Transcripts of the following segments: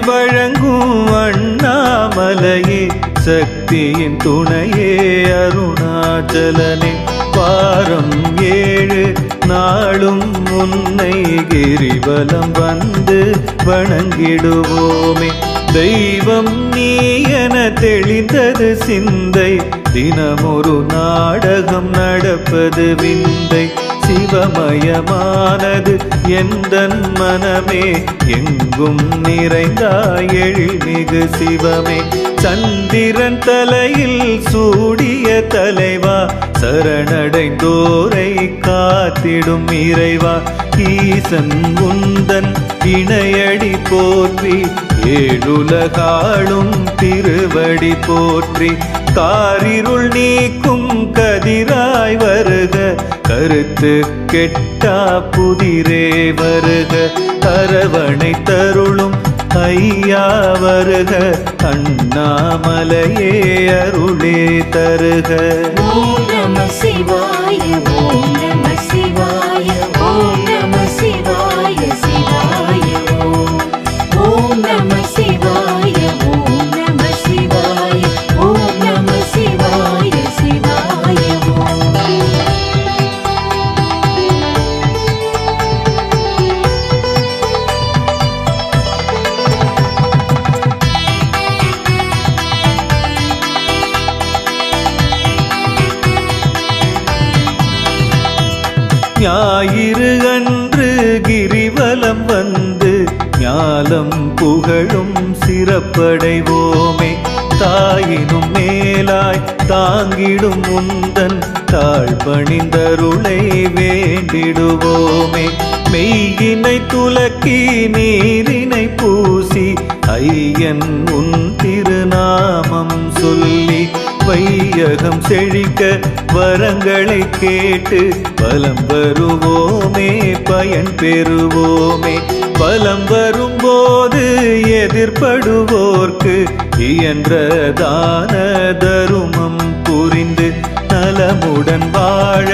வழங்கும் அண்ணாமலையே சக்தியின் துணையே அருணாச்சலனே வாரம் 7 நாளும் உன்னை கிரிவலம் வந்து வணங்கிடுவோமே தெய்வம் நீ என தெளிந்தது சிந்தை தினமொரு நாடகம் நடப்பது விந்தை சிவமயமானது எந்தன் மனமே எங்கும் நிறைந்தாய் எழில்மிகு சிவமே சந்திரன் தலையில் சூடிய தலைவா சரணடைந்தோரை காத்திடும் இறைவா ஈசன் உந்தன் இணையடி போற்றி ஏழுலகாளும் திருவடி போற்றி காரிருள் நீக்கும் கதிராய் வருக கருத்து கெட்டா புதிரே வருக அரவணை தருளும் ஐயா வருக அண்ணாமலையே அருளே தருக. ஓம் நம சிவாய ஓம் நம சிவாய ஓம் நம சிவாய சிவாய ஓம் நம சிவாய ஓம் நம சிவாய ஓம் நம சிவாய சிவாய ஞாயிறு அன்று கிரிவலம் வந்து ஞாலம் புகழும் சிறப்படைவோமே தாயினும் மேலாய் தாங்கிடும் முந்தன் தாழ் பணிந்தருளை வேண்டிடுவோமே மெய்யினை துலக்கி நீரினை பூசி ஐயன் உன் திருநாமம் சொல்லி வையகம் செழிக்க வரங்களை கேட்டு பலம் வருவோமே பயன் பெறுவோமே பலம் வரும்போது எதிர்படுவோர்க்கு இயன்ற தான தருமம் புரிந்து நலமுடன் வாழ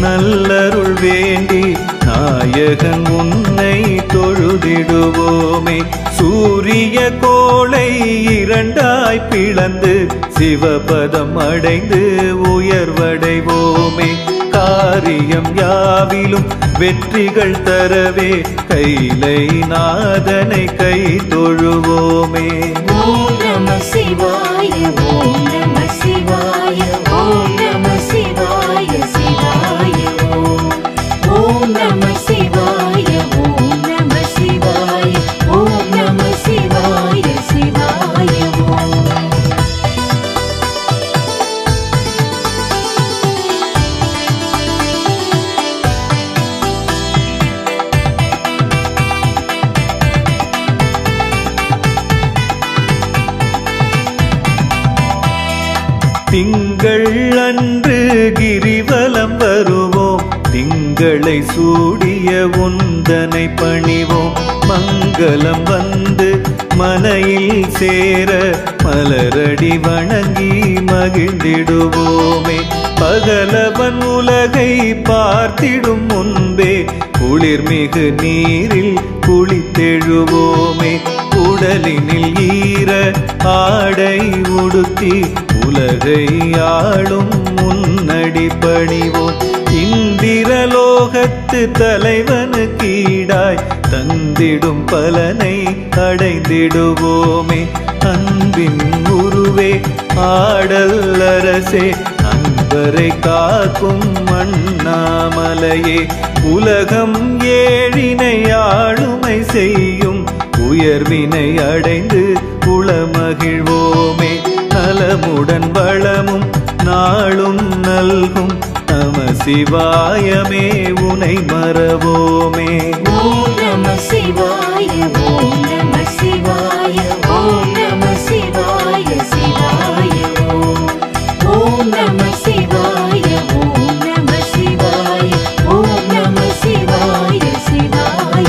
நல்லருள் வேண்டி நாயகன் உன்னை தொழுதிடுவோமே சூரிய கோளை 2ஆய் பிளந்து சிவபதம் அடைந்து உயர்வடைவோமே காரியம் யாவிலும் வெற்றிகள் தரவே கைலை நாதனை கை தொழுவோமே. ஓம் நம சிவாய ஓம் நம சிவாய ஓம் நம சிவாய சிவாய ஓம் நம சிவாய ஓம் நம சிவாய ஓம் நம சிவாய சிவாய திங்கள் அன்று கிரிவலம் வருவோம் திங்களை சூடிய உந்தனை பணிவோம் மங்களம் வந்து மனையில் சேர மலரடி வணங்கி மகிழ்ந்திடுவோமே பகலவன் உலகை பார்த்திடும் முன்பே குளிர்மிகு நீரில் குளித்தெழுவோமே உடலினில் ஈர ஆடை உடுத்தி உலகை ஆளும் முன்னடி பணிவோம் இந்திரலோகத்து தலைவனுக்கீடாய் தந்திடும் பலனை அடைந்திடுவோமே அன்பின் உருவே ஆடல் அரசே அன்பரை காக்கும் அண்ணாமலையே உலகம் ஏழினை ஆளுமை செய்யும் உயர்வினை அடைந்து உளமகிழ்வோமே நலமுடன் வளமும் நாளும் நல்கும் நம சிவாயமே உனை மறவோமே. ஓம் நம சிவாய ஓம் நம சிவாய ஓம் நம சிவாய சிவாய ஓம் நம சிவாய ஓம் நம சிவாய ஓம் நம சிவாய சிவாய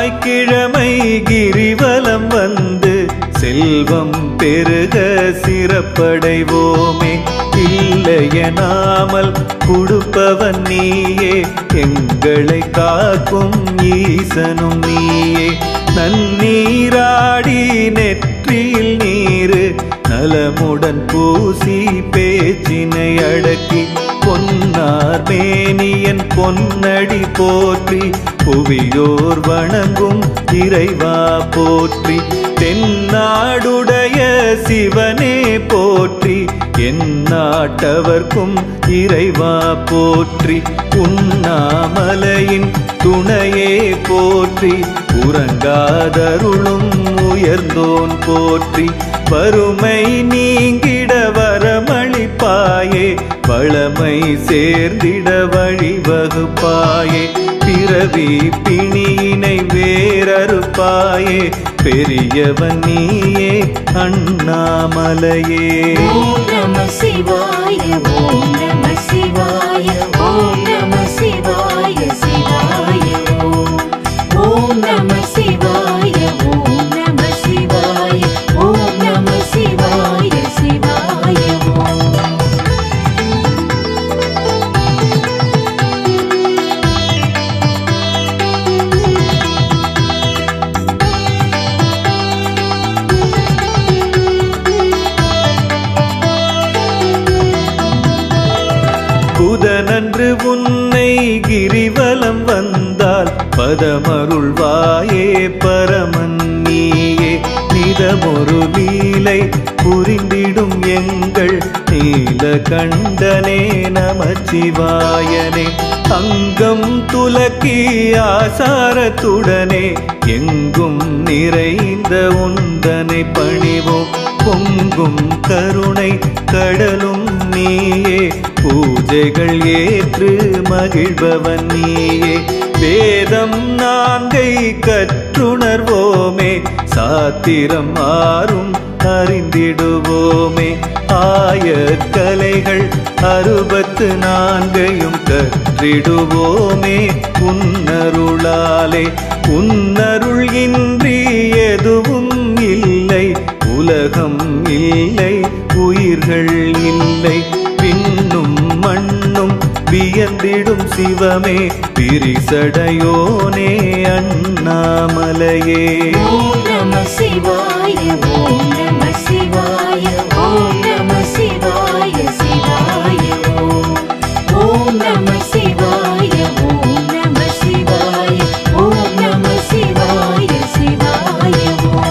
செவ்வாய்க்கிழமை கிரிவலம் வந்து செல்வம் பெருக சிறப்படைவோமே. இல்லையனாமல் கொடுப்பவன் நீயே, எங்களை காக்கும் ஈசனும் நீயே. நன்னீராடி நெற்றியில் நீரு நலமுடன் பூசி பேச்சினை அடக்கி பொன்னார் மேனியன் பொன்னடி போற்றி புவியோர் வணங்கும் இறைவா போற்றி. தென்னாடுடைய சிவனே போற்றி, எந்நாட்டவர்க்கும் இறைவா போற்றி. உண்ணாமலையின் துணையே போற்றி, உறங்காதருளும் உயர்ந்தோன் போற்றி. வறுமை நீங்கிட வரமளிப்பாயே, வளமை சேர்ந்திட வழிவகுப்பாயே. பிறவி பிணியினை வேறறுப்பாயே, பெரியவன் நீயே அண்ணாமலையே. ஓம் நம சிவாய ஓம் நம சிவாய ஓம் நம சிவாய சிவாய ஓம். ஓம் நம சிவாய ஓம் நம சிவாய ஓம் நம சிவாய சிவாய ஓம். புதனன்று உன்னை கிரிவலம் வந்தால் பதமருள்வாயே பரமன் நீயே. நிதமொரு லீலை புரிந்திடும் எங்கள் நீலகண்டனே நமச்சிவாயனே. அங்கம் துலக்கி ஆசாரத்துடனே எங்கும் நிறைந்த உந்தனை பணிவோம். பொங்கும் கருணை கடலும் நீயே, பூஜைகள் ஏற்று மகிழ்பவன் நீயே. வேதம் நான்கை கற்றுணர்வோமே, சாத்திரம் ஆறும் அறிந்திடுவோமே. ஆயக்கலைகள் 64 கற்றிடுவோமே உன்னருளாலே. உன்னருள் இன்றி எதுவும் இல்லை, உலகம் இல்லை உயிர்கள் இல்லை. பின்னும் மண்ணும் வியந்திடும் சிவமே, பிரிசடையோனே அண்ணாமலையே. ஓம் நம சிவாய ஓம் நம சிவாய ஓம் நம சிவாய சிவாய ஓம். ஓம் நம சிவாய ஓம் நம சிவாய ஓம் நம சிவாய சிவாய ஓம்.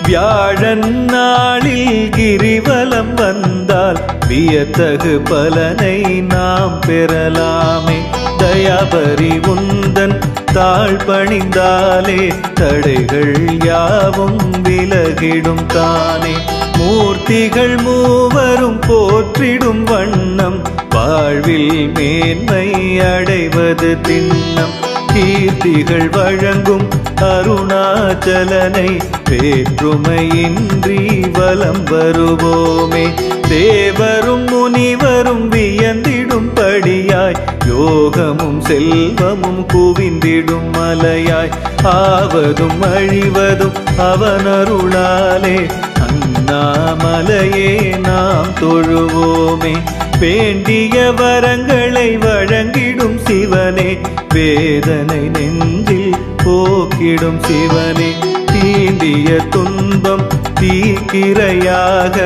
வியாழன் நாளில் கிரிவலம் வந்தால் வியத்தகு பலனை நாம் பெறலாமே. தயாபரி உந்தன் தாழ் பணிந்தாலே தடைகள் யாவும் விலகிடும் தானே. மூர்த்திகள் மூவரும் போற்றிடும் வண்ணம் வாழ்வில் மேன்மை அடைவது திண்ணம். கீர்த்திகள் வழங்கும் அருணாச்சலனை வேற்றுமையின்றி வலம் வருவோமே. தேவரும் முனிவரும் வியந்திடும்படியாய் யோகமும் செல்வமும் குவிந்திடும் மலையாய். ஆவதும் அழிவதும் அவனருளாலே, அண்ணாமலையே நாம் தொழுவோமே. வேண்டிய வரங்களை வழங்கிடும் சிவனே, வேதனை நெஞ்சில் போக்கிடும் சிவனே. தீண்டிய துன்பம் தீக்கிரையாக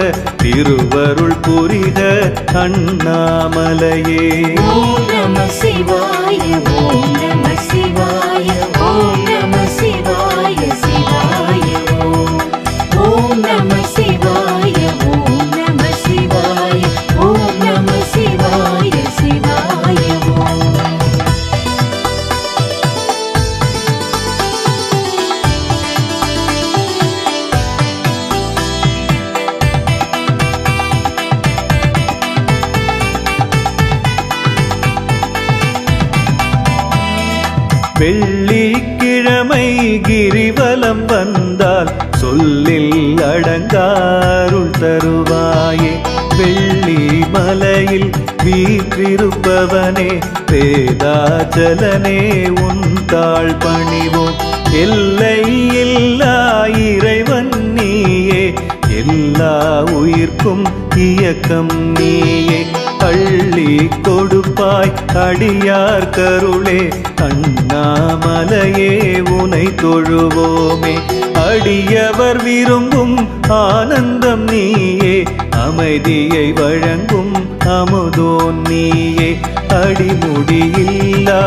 திருவருள் புரிக அண்ணாமலையே. ஓம் நம சிவாய ஓம் நம சிவாய ஓம் நம சிவாய சிவாய ஓம். ஓம் நம சிவாய ஓம் நம சிவாய ஓம் நம சிவாய சிவாய ஓம். வெள்ளிக்கிழமை கிரிவலம் வந்தால் சொல்லில் அடங்காருள் தருவாயே. வெள்ளி மலையில் வீற்றிருப்பவனே வேதாச்சலனே உன் தாழ் பணிவோம். எல்லை இல்லா இறைவன் நீயே, எல்லா உயிர்க்கும் இயக்கம் நீயே. அள்ளி கொடுப்பாய் அடியார் கருளே, அண்ணாமலையே உனை தொழுவோமே. அடியவர் விரும்பும் ஆனந்தம் நீயே, அமைதியை வழங்கும் அமுதோன் நீயே. அடிமுடியில்லா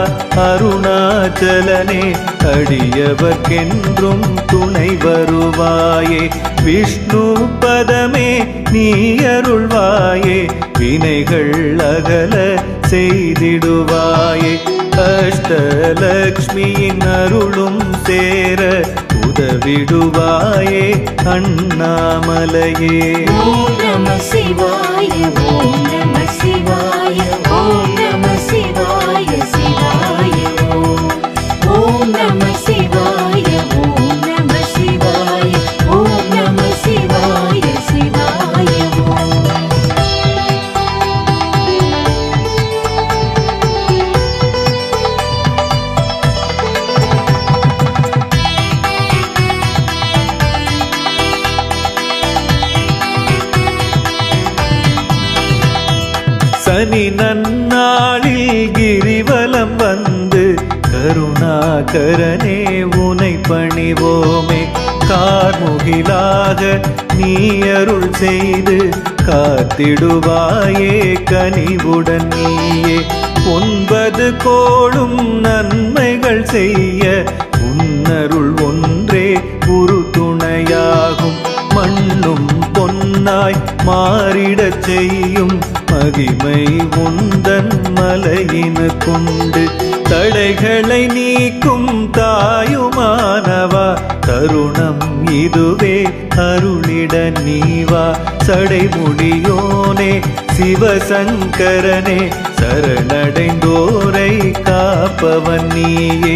அருணாச்சலனே, அடியவர்க்கென்றும் துணை வருவாயே. விஷ்ணு பதமே நீ அருள்வாயே, வினைகள் அகல செய்திடுவாயே. அஷ்டலக்ஷ்மியின் அருளும் சேர உதவிடுவாயே அண்ணாமலையே. ஓம் நம சிவாய ஓம் நம சிவாய ஓம் நம சிவாய சிவாய ஓம். ஓம் நம சிவாய ஓம் நம சிவாய ஓம் நம சிவாய சிவாய ஓம். சனி நன்னாளில் கிரிவலம் வந்து கருணாகரனே உனை பணிவோமே. கார்முகிலாக நீ அருள் செய்து காத்திடுவாயே கனிவுடன் நீயே. 9 கோளும் நன்மைகள் செய்ய உன்னருள் ஒன்றே உறுதுணையாகும். மண்ணும் பொன்னாய் மாறிடச் செய்யும் மகிமை உந்தன் மலையினு கொண்டு. தடைகளை நீக்கும் தாயுமானவா, தருணம் இதுவே அருளிட நீவா. சடைமுடியோனே சிவசங்கரனே, சரணடைந்தோரை காப்பவன் நீயே.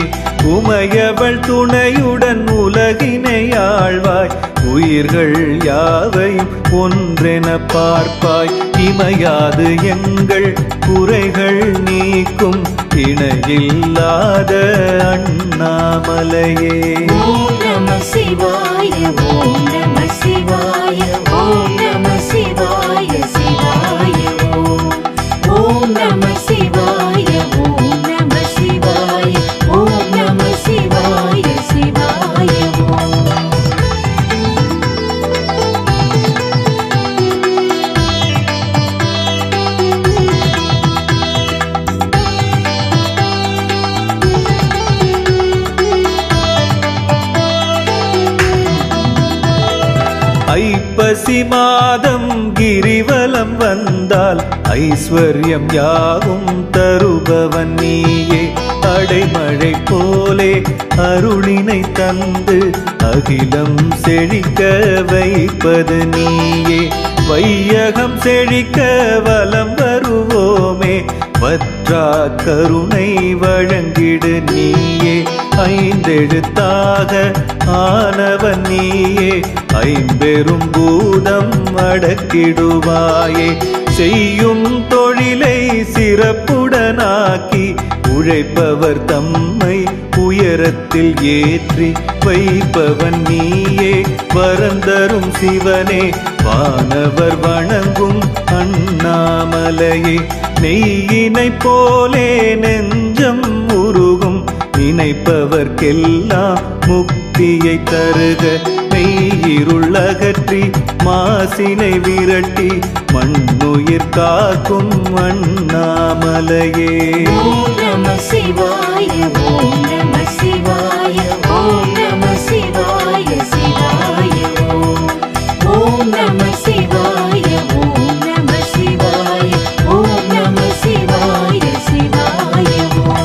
உமையவள் துணையுடன் உலகினை ஆழ்வாய், உயிர்கள் யாவையும் ஒன்றென பார்ப்பாய். இமையாது எங்கள் குறைகள் நீக்கும் இணையில்லாத அண்ணாமலையே. ஓம் நம சிவாய ஓம் நம சிவாய ஓம் நம சிவாய சிவாய ஓம். ஓம் நம சிவாய ஓம் நம சிவாய ஓம் நம சிவாய சிவாய ஓம். ஐப்பசி மாதம் கிரிவலம் வந்தால் ஐஸ்வர்யம் யாவும் தருபவன் நீயே. அடைமழை போலே அருளினை தந்து அகிலம் செழிக்க வைப்பது நீயே. வையகம் செழிக்க வலம் வருவோமே, வற்றா கருணை வழங்கிடு நீயே. 5 எழுத்தாக ஆனவன் நீயே, 5 பூதம் அடக்கிடுவாயே. செய்யும் தொழிலை சிறப்புடனாக்கி உழைப்பவர் தம்மை உயரத்தில் ஏற்றி வைப்பவன் நீயே. வரந்தரும் சிவனே, வானவர் வணங்கும் அண்ணாமலையே. நெய்யினை போலே நெஞ்சம் உருகும், நினைப்பவர்க்கெல்லாம் முக்தியை தருக. மெய்யிருள் அகற்றி மாசினை விரட்டி மண்ணுயிர் காக்கும் அண்ணாமலையே. ஓம் நம சிவாய ஓம் நம சிவாய ஓம் நம சிவாய சிவாய ஓம். ஓம் நம சிவாய ஓம் நம சிவாய ஓம் நம சிவாய சிவாய ஓம்.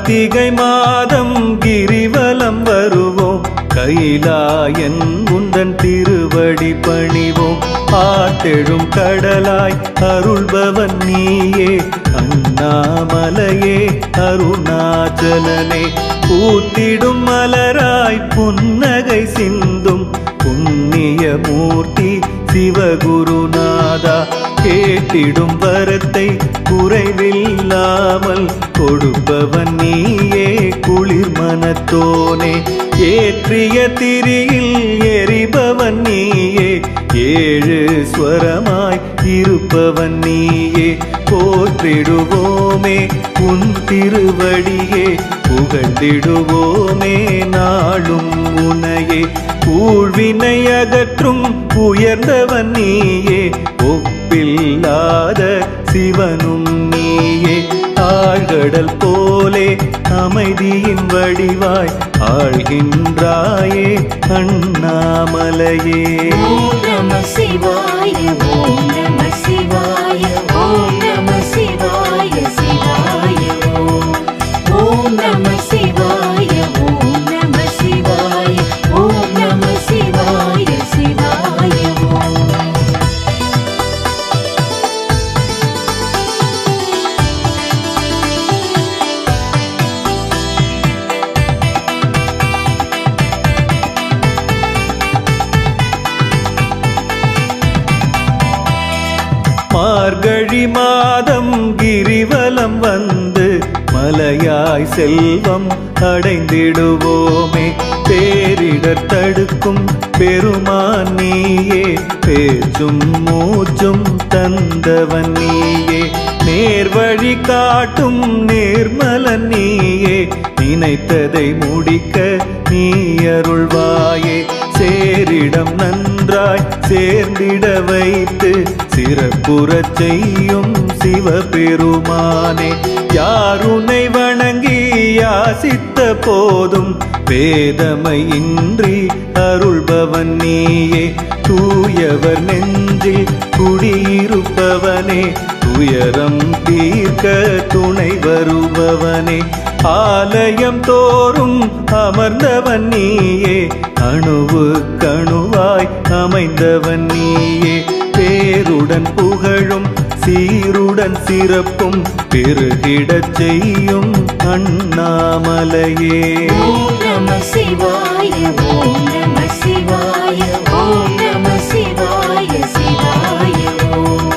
கார்த்திகை மாதம் கிரிவலம் வருவோம், கைலாயன் உந்தன் திருவடி பணிவோம். ஆட்டெழும் கடலாய் அருள்பவன் நீயே, அண்ணாமலையே அருணாச்சலனே. பூத்திடும் மலராய் புன்னகை சிந்தும் புண்ணிய மூர்த்தி சிவகுருநாதா. கேட்டிடும் வரத்தை குறைவில்லாமல் கொடுப்பவன் நீயே குளிர் மனத்தோனே. ஏற்றிய திரியில் எரிபவன் நீயே, ஏழு ஸ்வரமாய் இருப்பவன் நீயே. போற்றிடுவோமே உன் திருவடியே, புகழ்ந்திடுவோமே நாளும் உனையே. ஊழ்வினை அகற்றும் உயர்ந்தவன் நீயே, ஒப்பில்லாத சிவனும் நீயே. ஆழ்கடல் போலே அமைதியின் வடிவாய் ஆழ்கின்றாயே அண்ணாமலையே. ஓம் நம சிவாய ஓம் நம சிவாய ஓம் நம சிவாய சிவாய ஓம். ஓம் நம சிவாய ஓம் நம சிவாய ஓம் நம சிவாய சிவாய ஓம். மார்கழி மாதம் கிரிவலம் வந்து மலையாய் செல்வம் அடைந்திடுவோமே. பேரிடர் தடுக்கும் பெருமான் நீயே, பேச்சும் மூச்சும் தந்தவன் நீயே. நேர்வழி காட்டும் நேர்மலன் நீயே, நினைத்ததை முடிக்க நீ அருள்வாயே. சேரிடம் நன்றாய் சேர்ந்திட வைத்து சிறப்புறச் செய்யும் சிவபெருமானே. யாருனை வணங்கி யாசித்த போதும் வேதமை இன்றி அருள்பவன் நீயே. தூயவர் நெஞ்சில் குடியிருப்பவனே, துயரம் தீர்க்க துணை வருபவனே. ஆலயம் தோறும் அமர்ந்தவன் நீயே, அணுவு கணுவாய் அமைந்தவன் நீயே. பேருடன் புகழும் சீருடன் சிறப்பும் பெருகிடச் செய்யும் அண்ணாமலையே. ஓம் நம சிவாய ஓம் நம சிவாய ஓம் நம சிவாய சிவாய ஓம்.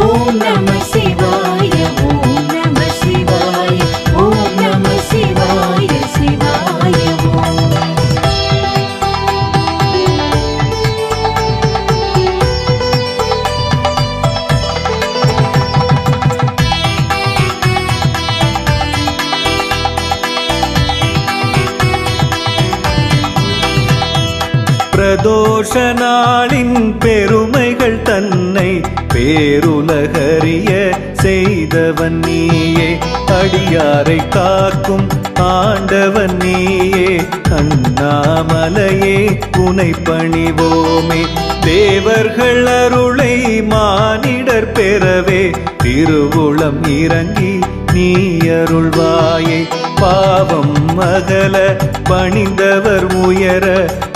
ஓம் நம சிவாய ஓம் நம சிவாய ஓம் நம சிவாய சிவாய ஓம். பிரதோஷ நாளின் பெருமைகள் தன்னை பேருலகறிய செய்தவன் நீயே. அடியாரை காக்கும் ஆண்டவன் நீயே, அண்ணாமலையே உனை பணிவோமே. தேவர்கள் அருளை மானிடர் பெறவே திருவுளம் இறங்கி நீ அருள்வாயே. பாவம் அகல பணிந்தவர் உயர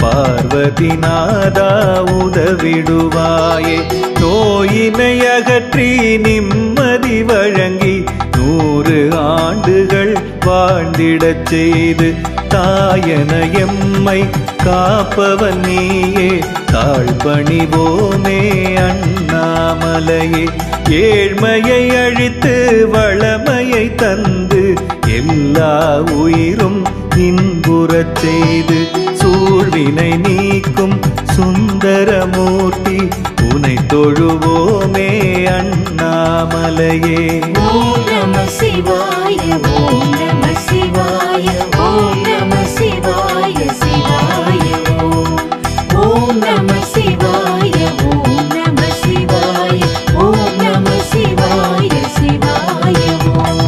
பார்வதிநாதா உதவிடுவாயே. நோயினை அகற்றி நிம்மதி வழங்கி 100 ஆண்டுகள் வாழ்ந்திடச் செய்து தாயன எம்மை காப்பவன் நீயே. தாழ்பணிவோமே அண்ணாமலையே. ஏழ்மையை அழித்து வளமையை தந்து எல்லா உயிரும் இன்புறச் செய்து சூழ்வினை நீக்கும் சுந்தரமூர்த்தி உனை தொழுவோமே அண்ணாமலையே. ஓம் நம சிவாய ஓம் நம சிவாய ஓம் நம சிவாய சிவாய ஓம். ஓம் நம சிவாய ஓம் நம சிவாய ஓம் நம சிவாய சிவாய ஓம்.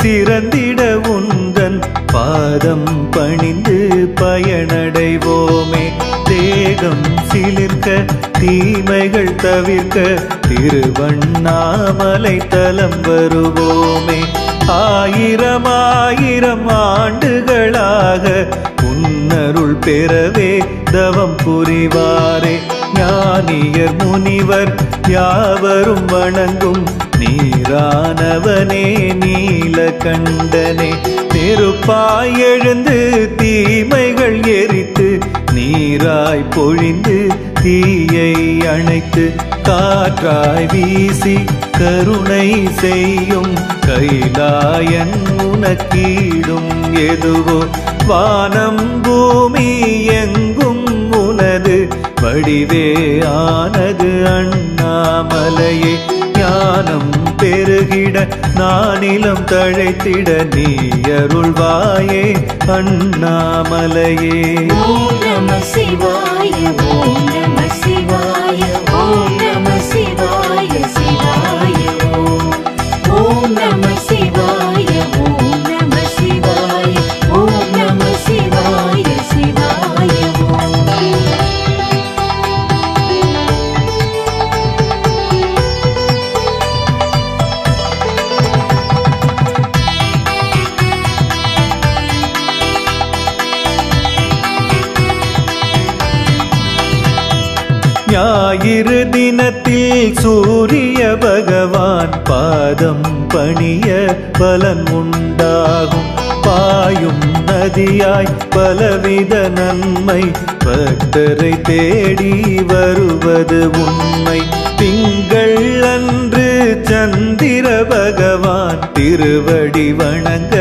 சிறந்திட உந்தன் பாதம் பணிந்து பயனடைவோமே. தேகம் சிலிர்க்க தீமைகள் தவிர்க்க திருவண்ணாமலை தலம் வருவோமே. ஆயிரம் ஆயிரம் ஆண்டுகளாக உன்னருள் பெறவே தவம் புரிவாரே. ஞானியர் முனிவர் யாவரும் வணங்கும் நீரானவனே நீலகண்டனே. நெருப்பாய் எழுந்து தீமைகள் எரித்து நீராய் பொழிந்து தீயை அணைத்து காற்றாய் வீசி கருணை செய்யும் கைலாயன் உனக்கீடும் எதுவோ. வானம் பூமி எங்கும் உனது வடிவே ஆனது அண்ணாமலையே. ஞானம் பெருகிட நானிலம் தழைத்திட நீ அருள்வாயே அண்ணாமலையே. ஓம் நம சிவாய ஓம் நம சிவாய ஓம் நம சிவாய சிவாய ஓம். ஓம் நம சிவாய ஓம் நம சிவாய ஓம் நம சிவாய சிவாய ஓம். ஞாயிறு தினத்தில் சூரிய பகவான் பாதம் பணிய பலன் உண்டாகும். பாயும் நதியாய் பலவித நன்மை பக்தரை தேடி வருவது உண்மை. திங்கள் அன்று சந்திர பகவான் திருவடி வணங்க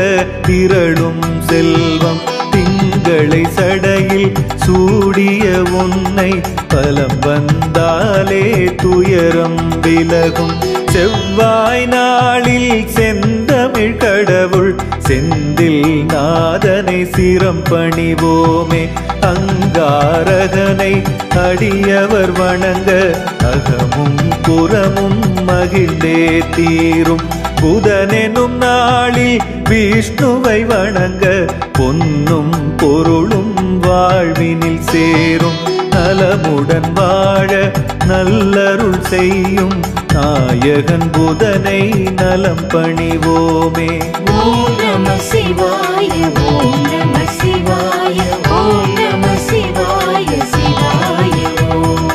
திரளும் செல்வம். திங்களை சடையில் சூடிய உன்னை பலம் வந்தாலே துயரம் விலகும். செவ்வாய் நாளில் செந்தமிழ் கடவுள் செந்தில் நாதனை சிரம் பணிவோமே. அங்காரகனை அடியவர் வணங்க அகமும் புறமும் மகிழ்ந்தே தீரும். புதனெனும் நாளில் விஷ்ணுவை வணங்க பொன்னும் பொருளும் வாழ்வினில் சேரும். நலமுடன் வாழ நல்லருள் செய்யும் நாயகன் புதனை நலம் பணிவோமே. ஓம் நம சிவாய ஓம் நம சிவாய ஓம் நம சிவாய சிவாய ஓம்.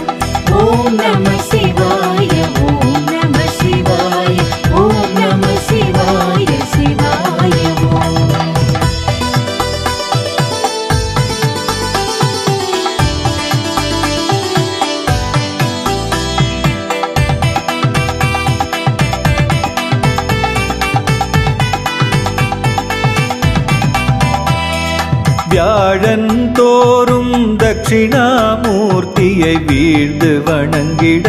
ஓம் நம சிவாய ஓம் நம சிவாய ஓம் நம சிவாய சிவாய ஓம். வியாழன் தோறும் தட்சிணாமூர்த்தியை வீழ்ந்து வணங்கிட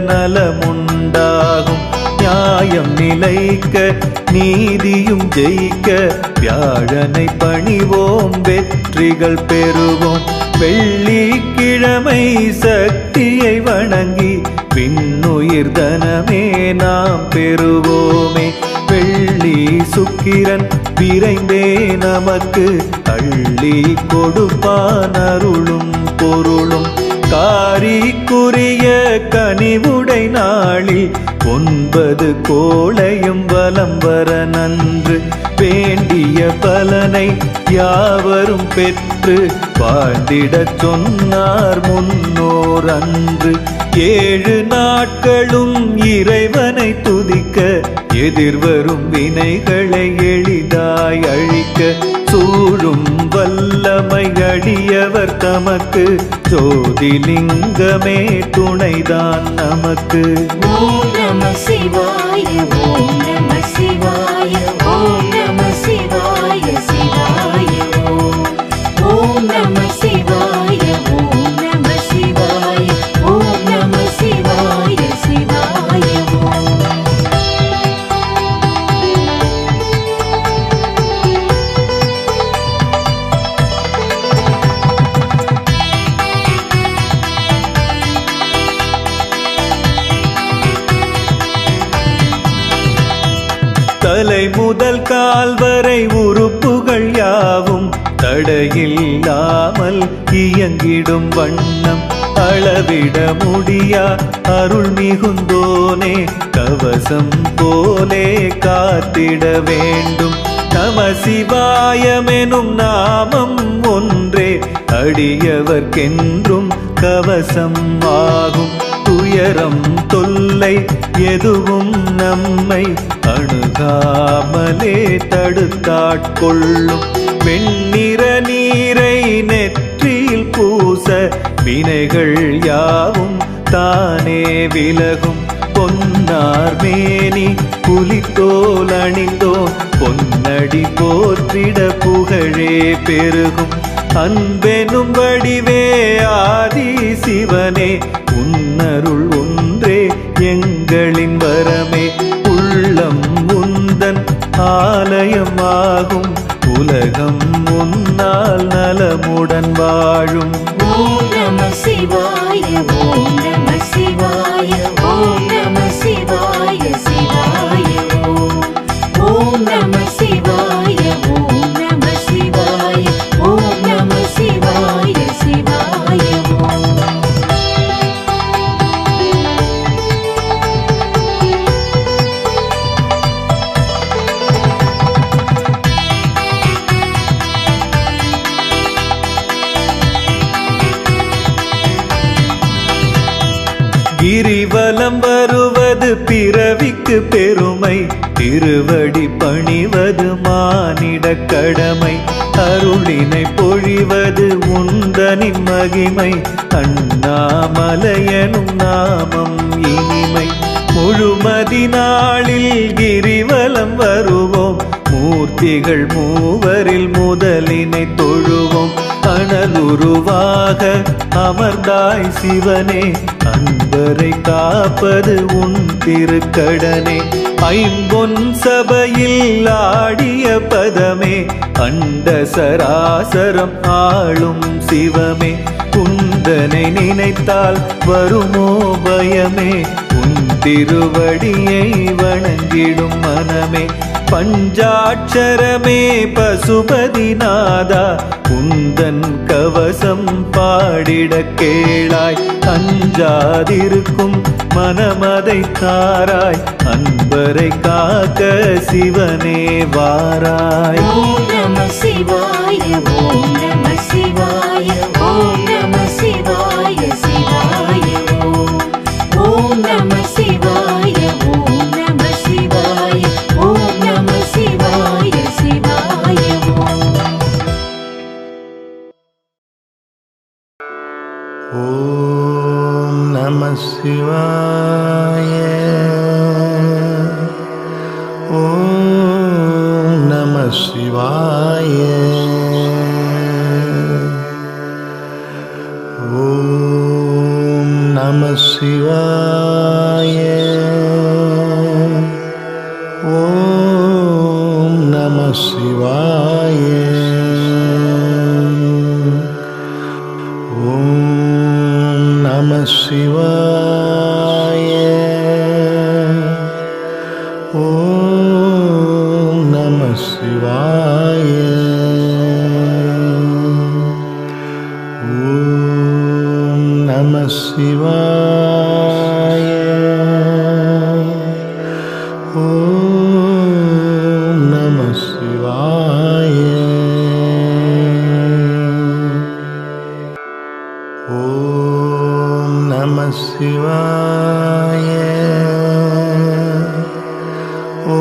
நலமுண்டாகும். நியாயம் நிலைக்க நீதியும் ஜெயிக்க வியாழனை பணிவோம் வெற்றிகள் பெறுவோம். வெள்ளிக்கிழமை சக்தியை வணங்கி விண்ணுயிர் தனமே நாம் பெறுவோமே. வெள்ளி சுக்கிரன் விரைந்தே நமக்கு அள்ளி கொடுப்பான் அருளும் பொருளும். காரிக்குரிய கனிவுடை நாளில் 9 கோளையும் வலம் வர நன்று. வேண்டிய பலனை யாவரும் பெற்று வாழ்ந்திடச் சொன்னார் முன்னோர் அன்று. 7 நாட்களும் இறைவனை துதிக்க எதிர்வரும் வினைகளை எளிதாய் அழிக்க சூழும் வல்லமை அடியவர் தமக்கு ஜோதிலிங்கமே துணைதான் நமக்கு. ஓம் நம சிவாய ஓம் நம சிவாய ஓம் நம சிவாய சிவாய ஓம். ஓம் நம சிவாய ஓம் நம சிவாய ஓம் நம சிவாய சிவாய ஓம். தலை முதல் கால் வரை உறுப்புகள் யாவும் தடையில்லாமல் இயங்கிடும் வண்ணம் அளவிட முடியா அருள் மிகுந்தோனே கவசம் போலே காத்திட வேண்டும். நம சிவாயமெனும் நாமம் ஒன்றே அடியவர்க்கென்றும் கவசம் ஆகும். துயரம் தொல்லை எதுவும் நம்மை அணுகாமலே தடுத்தாட்கொள்ளும். வெண்ணிற நீரை நெற்றியில் பூச வினைகள் யாவும் தானே விலகும். பொன்னார் மேனி புலித்தோல் அணிந்தோம் பொன்னடி போற்றிட புகழே பெருகும். அன்பெனும் வடிவே ஆதி சிவனே உன்னருள் ஒன்றே எங்களின் வரமே. உள்ளம் உந்தன் ஆலயமாகும் உலகம் உன்னால் நலமுடன் வாழும். ஓம் நம சிவாய ஓம் நம சிவாய ஓம் நம சிவாய சிவாய ஓம். ஓம் நம சிவாய ஓம் நம சிவாய ஓம் நம சிவாய சிவாய ஓம். கிரிவலம் வருவது பிறவிக்கு பெருமை திருவடி பணிவது மானிட கடமை. அருளினை பொழிவது உந்தனின் மகிமை அண்ணாமலையனும் நாமம் இனிமை. முழுமதி நாளில் கிரிவலம் வருவோம் மூர்த்திகள் மூவரில் முதலினை தொழுவோம். அனலுருவாக அமர்ந்தாய் சிவனே அன்பரை காப்பது உன் திருக்கடனே. ஐம்பொன் சபையில் ஆடிய பதமே அண்ட சராசரம் ஆளும் சிவமே. குந்தனை நினைத்தால் வருமோ பயமே உன் திருவடியை வணங்கிடும் மனமே. பஞ்சாட்சரமே பசுபதிநாதா உந்தன் கவசம் பாடிட கேளாய். அஞ்சாதிருக்கும் மனமதை தாராய் அன்பரை காக்க சிவனே வாராய். ஓம் நம சிவாய ஓம் நம சிவாய ஓம் நம சிவாய சிவாய ஓம். ஓம் நம சிவாய ஓம் நம சிவாய ஓம் நம சிவாய சிவாய ஓம். ஓம் நம சிவாய ஓம் நம சிவாய ஓம் நம சிவாய ஓம் நம சிவாய நம சிவாய ஓம் நம சிவாய ஓம் நம சிவாய ஓம் நம சிவாய ஓம் நம சிவாய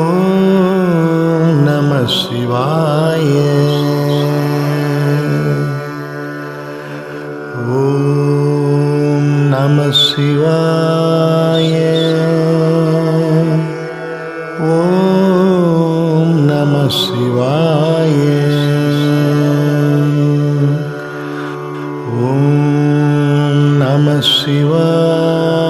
ஓம் நம சிவாய ஓம் நம சிவாய ஓம் நம சிவாய ஓம் நம சிவாய